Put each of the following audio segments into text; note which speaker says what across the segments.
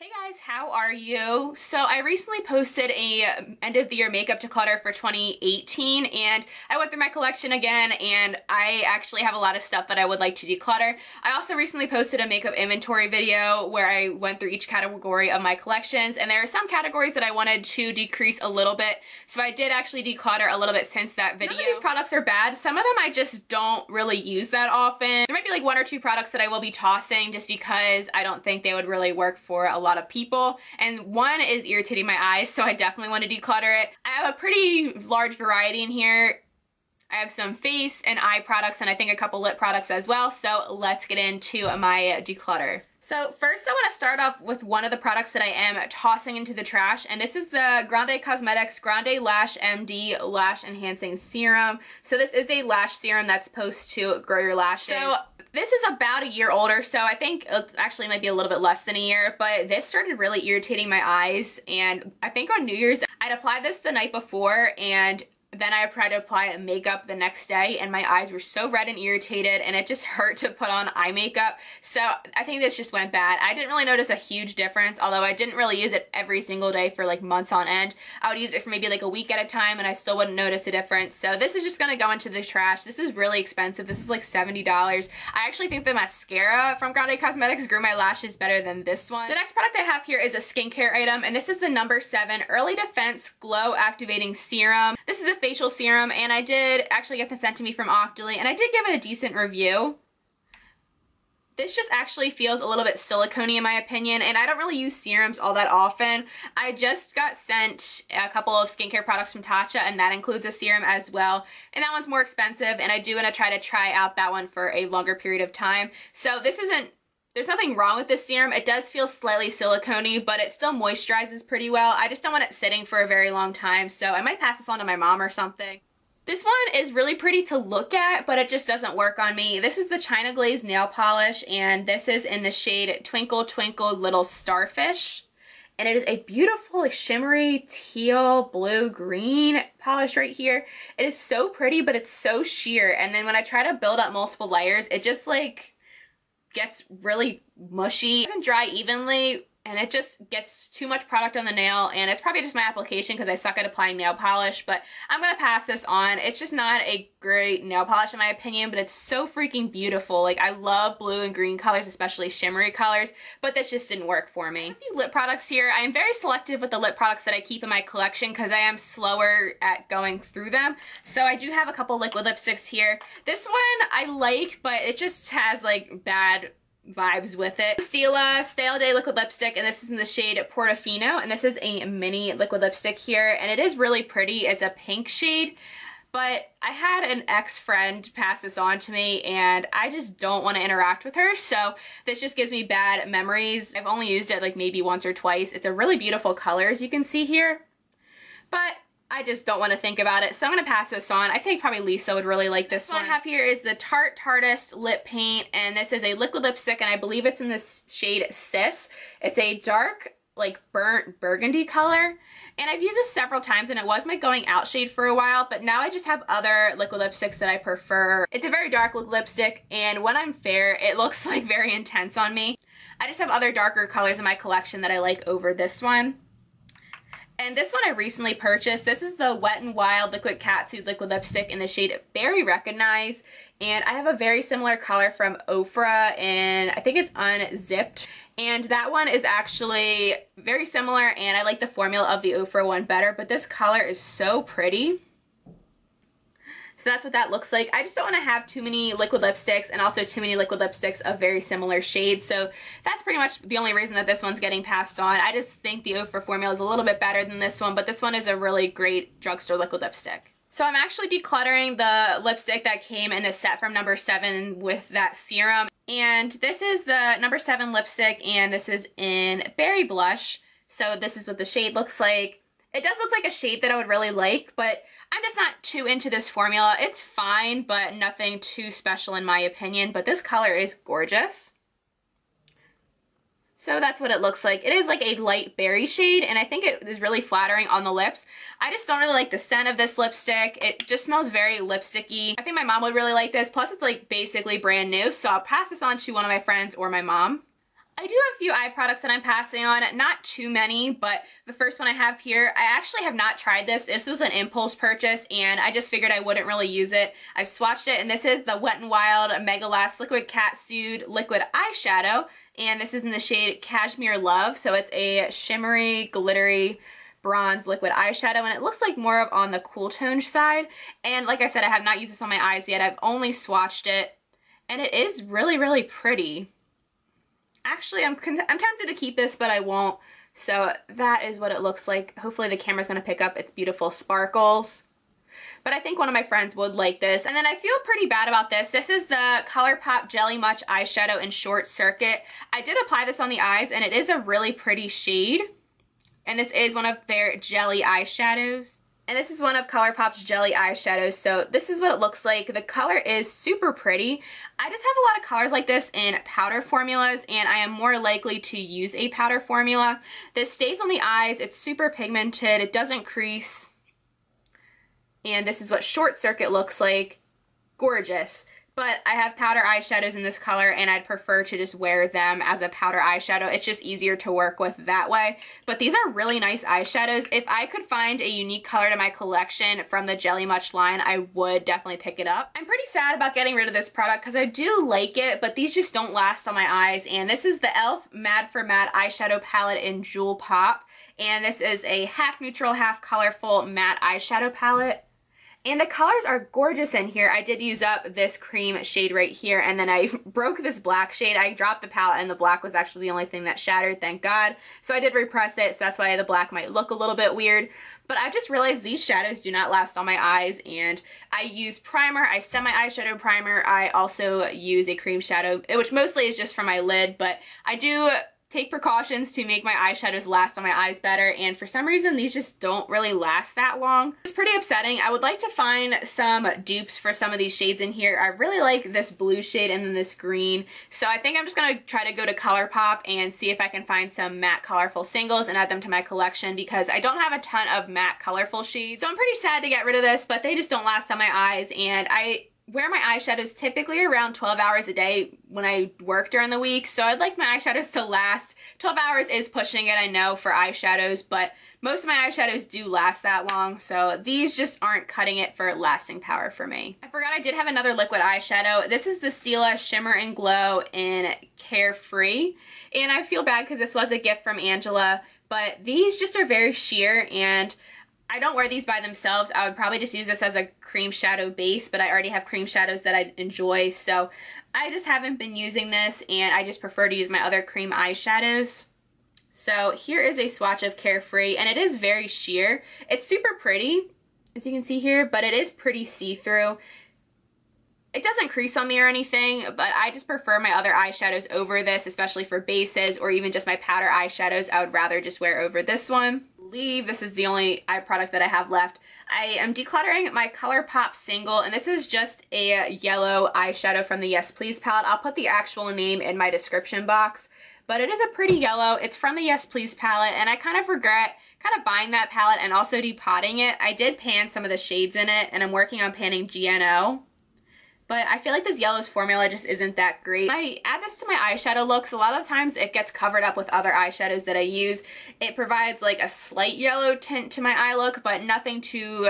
Speaker 1: Hey guys, how are you? So I recently posted a end of the year makeup declutter for 2018 and I went through my collection again and I actually have a lot of stuff that I would like to declutter. I also recently posted a makeup inventory video where I went through each category of my collections, and there are some categories that I wanted to decrease a little bit, so I did actually declutter a little bit since that video. None of these products are bad. Some of them I just don't really use that often. There might be like one or two products that I will be tossing just because I don't think they would really work for a lot of people, and one is irritating my eyes, so I definitely want to declutter it. I have a pretty large variety in here. I have some face and eye products and I think a couple lip products as well, so let's get into my declutter. So first I want to start off with one of the products that I am tossing into the trash, and this is the Grande Cosmetics Grande Lash MD Lash Enhancing Serum. So this is a lash serum that's supposed to grow your lashes. So this is about a year older, so I think it actually might be a little bit less than a year, but this started really irritating my eyes, and I think on New Year's I'd applied this the night before and then I tried to apply makeup the next day and my eyes were so red and irritated and it just hurt to put on eye makeup. So I think this just went bad. I didn't really notice a huge difference, although I didn't really use it every single day for like months on end. I would use it for maybe like a week at a time and I still wouldn't notice a difference. So this is just gonna go into the trash. This is really expensive. This is like $70. I actually think the mascara from Grande Cosmetics grew my lashes better than this one. The next product I have here is a skincare item, and this is the number 7 Early Defense Glow Activating Serum. This is a facial serum, and I did actually get this sent to me from Octoly, and I did give it a decent review. This just actually feels a little bit silicone-y in my opinion, and I don't really use serums all that often. I just got sent a couple of skincare products from Tarte, and that includes a serum as well, and that one's more expensive, and I do want to try out that one for a longer period of time. So this isn't, there's nothing wrong with this serum. It does feel slightly silicone-y, but it still moisturizes pretty well. I just don't want it sitting for a very long time, so I might pass this on to my mom or something. This one is really pretty to look at, but it just doesn't work on me. This is the China Glaze nail polish, and this is in the shade Twinkle Twinkle Little Starfish. And it is a beautiful, like, shimmery teal, blue, green polish right here. It is so pretty, but it's so sheer. And then when I try to build up multiple layers, it just, like, gets really mushy. It doesn't dry evenly, and it just gets too much product on the nail, and it's probably just my application because I suck at applying nail polish, but I'm gonna pass this on. It's just not a great nail polish in my opinion, but it's so freaking beautiful. Like, I love blue and green colors, especially shimmery colors, but this just didn't work for me. A few lip products here. I am very selective with the lip products that I keep in my collection because I am slower at going through them. So I do have a couple liquid lipsticks here. This one I like, but it just has like bad vibes with it. Stila Stale Day liquid lipstick, and this is in the shade Portofino, and this is a mini liquid lipstick here, and it is really pretty. It's a pink shade, but I had an ex-friend pass this on to me and I just don't want to interact with her, so this just gives me bad memories. I've only used it like maybe once or twice. It's a really beautiful color, as you can see here, but I just don't want to think about it, so I'm going to pass this on. I think probably Lisa would really like this one. What I have here is the Tarte Tarteist Lip Paint, and this is a liquid lipstick, and I believe it's in the shade Sis. It's a dark, like, burnt burgundy color, and I've used this several times, and it was my going out shade for a while, but now I just have other liquid lipsticks that I prefer. It's a very dark lipstick, and when I'm fair, it looks like very intense on me. I just have other darker colors in my collection that I like over this one. And this one I recently purchased. This is the Wet n Wild Liquid Catsuit Liquid Lipstick in the shade Berry Recognize. And I have a very similar color from Ofra, and I think it's Unzipped. And that one is actually very similar, and I like the formula of the Ofra one better, but this color is so pretty. So that's what that looks like. I just don't want to have too many liquid lipsticks and also too many liquid lipsticks of very similar shades. So that's pretty much the only reason that this one's getting passed on. I just think the Ofra formula is a little bit better than this one, but this one is a really great drugstore liquid lipstick. So I'm actually decluttering the lipstick that came in the set from number 7 with that serum. And this is the number 7 lipstick, and this is in Berry Blush. So this is what the shade looks like. It does look like a shade that I would really like, but I'm just not too into this formula. It's fine, but nothing too special in my opinion, but this color is gorgeous. So that's what it looks like. It is like a light berry shade, and I think it is really flattering on the lips. I just don't really like the scent of this lipstick. It just smells very lipsticky. I think my mom would really like this, plus it's like basically brand new, so I'll pass this on to one of my friends or my mom. I do have a few eye products that I'm passing on, not too many, but the first one I have here, I actually have not tried this. This was an impulse purchase, and I just figured I wouldn't really use it. I've swatched it, and this is the Wet n Wild MegaLast Liquid Catsuit Liquid Eyeshadow, and this is in the shade Cashmere Love, so it's a shimmery, glittery, bronze liquid eyeshadow, and it looks like more of on the cool tone side. And like I said, I have not used this on my eyes yet. I've only swatched it, and it is really, really pretty. Actually, I'm tempted to keep this, but I won't. So that is what it looks like. Hopefully the camera's going to pick up its beautiful sparkles. But I think one of my friends would like this. And then I feel pretty bad about this. This is the Colourpop Jelly Much Eyeshadow in Short Circuit. I did apply this on the eyes, and it is a really pretty shade. And this is one of their jelly eyeshadows. And this is one of Colourpop's jelly eyeshadows, so this is what it looks like. The color is super pretty. I just have a lot of colors like this in powder formulas, and I am more likely to use a powder formula. This stays on the eyes, it's super pigmented, it doesn't crease. And this is what Short Circuit looks like. Gorgeous. But I have powder eyeshadows in this color, and I'd prefer to just wear them as a powder eyeshadow. It's just easier to work with that way. But these are really nice eyeshadows. If I could find a unique color to my collection from the Jelly Much line, I would definitely pick it up. I'm pretty sad about getting rid of this product because I do like it, but these just don't last on my eyes. And this is the e.l.f. Mad for Matte eyeshadow palette in Jewel Pop. And this is a half neutral, half colorful matte eyeshadow palette. And the colors are gorgeous in here. I did use up this cream shade right here, and then I broke this black shade. I dropped the palette, and the black was actually the only thing that shattered, thank God. So I did repress it, so that's why the black might look a little bit weird. But I just realized these shadows do not last on my eyes, and I use primer. I set my eyeshadow primer. I also use a cream shadow, which mostly is just for my lid, but I do take precautions to make my eyeshadows last on my eyes better, and for some reason these just don't really last that long. It's pretty upsetting. I would like to find some dupes for some of these shades in here. I really like this blue shade and then this green, so I think I'm just gonna try to go to Colourpop and see if I can find some matte colorful singles and add them to my collection, because I don't have a ton of matte colorful shades. So I'm pretty sad to get rid of this, but they just don't last on my eyes, and I wear my eyeshadows typically around 12 hours a day when I work during the week, so I'd like my eyeshadows to last. 12 hours is pushing it, I know, for eyeshadows, but most of my eyeshadows do last that long, so these just aren't cutting it for lasting power for me. I forgot I did have another liquid eyeshadow. This is the Stila Shimmer and Glow in Carefree, and I feel bad because this was a gift from Angela, but these just are very sheer, and I don't wear these by themselves. I would probably just use this as a cream shadow base, but I already have cream shadows that I enjoy, so I just haven't been using this, and I just prefer to use my other cream eyeshadows. So here is a swatch of Carefree, and it is very sheer. It's super pretty, as you can see here, but it is pretty see-through. It doesn't crease on me or anything, but I just prefer my other eyeshadows over this, especially for bases or even just my powder eyeshadows. I would rather just wear over this one. I believe this is the only eye product that I have left. I am decluttering my Colourpop single, and this is just a yellow eyeshadow from the Yes Please palette. I'll put the actual name in my description box, but it is a pretty yellow. It's from the Yes Please palette, and I kind of regret buying that palette and also depotting it. I did pan some of the shades in it, and I'm working on panning GNO. But I feel like this yellows formula just isn't that great. I add this to my eyeshadow looks. A lot of times it gets covered up with other eyeshadows that I use. It provides like a slight yellow tint to my eye look, but nothing too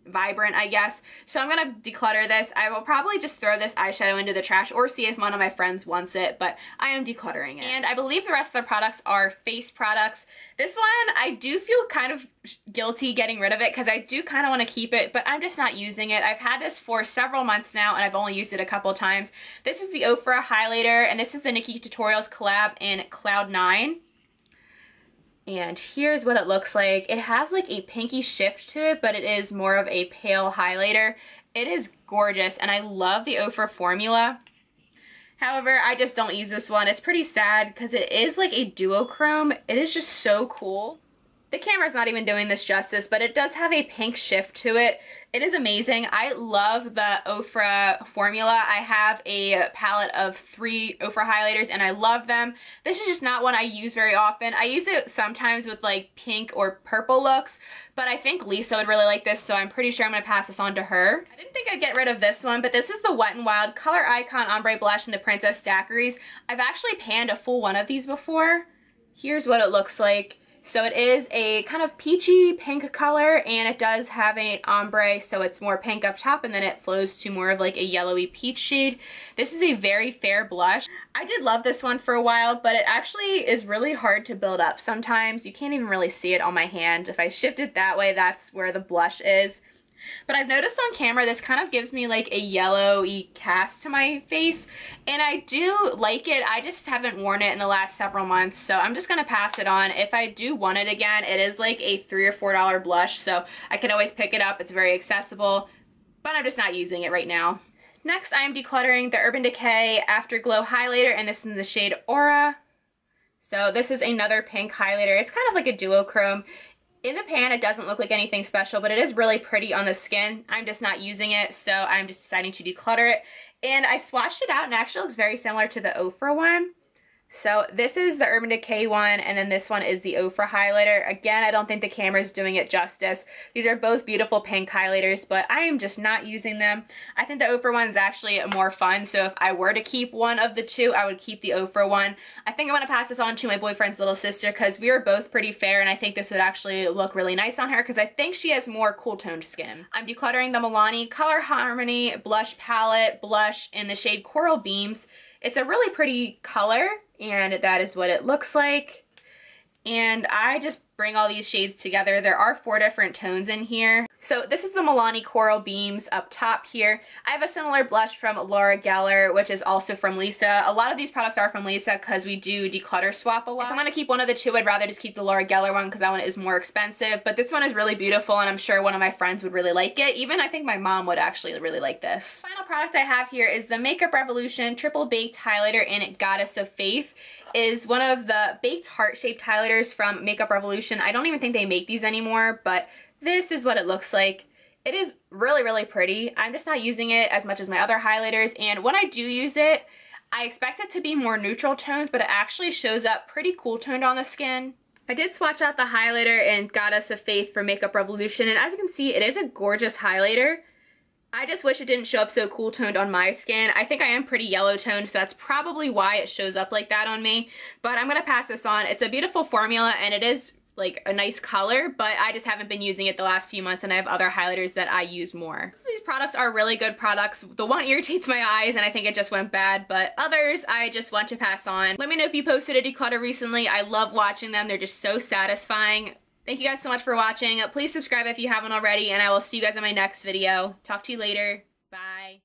Speaker 1: vibrant, I guess. So I'm gonna declutter this. I will probably just throw this eyeshadow into the trash or see if one of my friends wants it, but I am decluttering it. And I believe the rest of the products are face products. This one, I do feel kind of guilty getting rid of it because I do kind of want to keep it, but I'm just not using it. I've had this for several months now, and I've only used it a couple times. This is the Ofra highlighter, and this is the Nikki Tutorials collab in Cloud 9. And here's what it looks like. It has like a pinky shift to it, but it is more of a pale highlighter. It is gorgeous, and I love the Ofra formula. However, I just don't use this one. It's pretty sad because it is like a duochrome. It is just so cool. The camera's not even doing this justice, but it does have a pink shift to it. It is amazing. I love the Ofra formula. I have a palette of 3 Ofra highlighters and I love them. This is just not one I use very often. I use it sometimes with like pink or purple looks, but I think Lisa would really like this, so I'm pretty sure I'm going to pass this on to her. I didn't think I'd get rid of this one, but this is the Wet n Wild Color Icon Ombre Blush in the Princess Daiquiris. I've actually panned a full one of these before. Here's what it looks like. So it is a kind of peachy pink color, and it does have an ombre, so it's more pink up top, and then it flows to more of like a yellowy peach shade. This is a very fair blush. I did love this one for a while, but it actually is really hard to build up sometimes. You can't even really see it on my hand. If I shift it that way, that's where the blush is. But I've noticed on camera this kind of gives me like a yellowy cast to my face, and I do like it. I just haven't worn it in the last several months, so I'm just gonna pass it on. If I do want it again, it is like a $3 or $4 blush, so I can always pick it up. It's very accessible, but I'm just not using it right now. Next, I am decluttering the Urban Decay Afterglow highlighter, and this is in the shade Aura. So this is another pink highlighter. It's kind of like a duochrome. In the pan, it doesn't look like anything special, but it is really pretty on the skin. I'm just not using it, so I'm just deciding to declutter it. And I swatched it out, and it actually looks very similar to the Ofra one. So this is the Urban Decay one, and then this one is the Ofra highlighter. Again, I don't think the camera is doing it justice. These are both beautiful pink highlighters, but I am just not using them. I think the Ofra one is actually more fun, so if I were to keep one of the two, I would keep the Ofra one. I think I'm going to pass this on to my boyfriend's little sister because we are both pretty fair, and I think this would actually look really nice on her because I think she has more cool-toned skin. I'm decluttering the Milani Color Harmony Blush Palette Blush in the shade Coral Beams. It's a really pretty color, and that is what it looks like. And I just bring all these shades together. There are 4 different tones in here. So this is the Milani Coral Beams up top here. I have a similar blush from Laura Geller, which is also from Lisa. A lot of these products are from Lisa because we do declutter swap a lot. If I'm going to keep one of the two, I'd rather just keep the Laura Geller one because that one is more expensive. But this one is really beautiful, and I'm sure one of my friends would really like it. Even I think my mom would actually really like this. Final product I have here is the Makeup Revolution Triple Baked Highlighter in Goddess of Faith. Is one of the baked heart-shaped highlighters from Makeup Revolution. I don't even think they make these anymore, but this is what it looks like. It is really, really pretty. I'm just not using it as much as my other highlighters, and when I do use it, I expect it to be more neutral toned, but it actually shows up pretty cool toned on the skin. I did swatch out the highlighter in Goddess of Faith from Makeup Revolution, and as you can see, it is a gorgeous highlighter. I just wish it didn't show up so cool toned on my skin. I think I am pretty yellow toned, so that's probably why it shows up like that on me. But I'm going to pass this on. It's a beautiful formula, and it is like a nice color, but I just haven't been using it the last few months, and I have other highlighters that I use more. So these products are really good products. The one irritates my eyes, and I think it just went bad, but others I just want to pass on. Let me know if you posted a declutter recently. I love watching them. They're just so satisfying. Thank you guys so much for watching. Please subscribe if you haven't already, and I will see you guys in my next video. Talk to you later. Bye.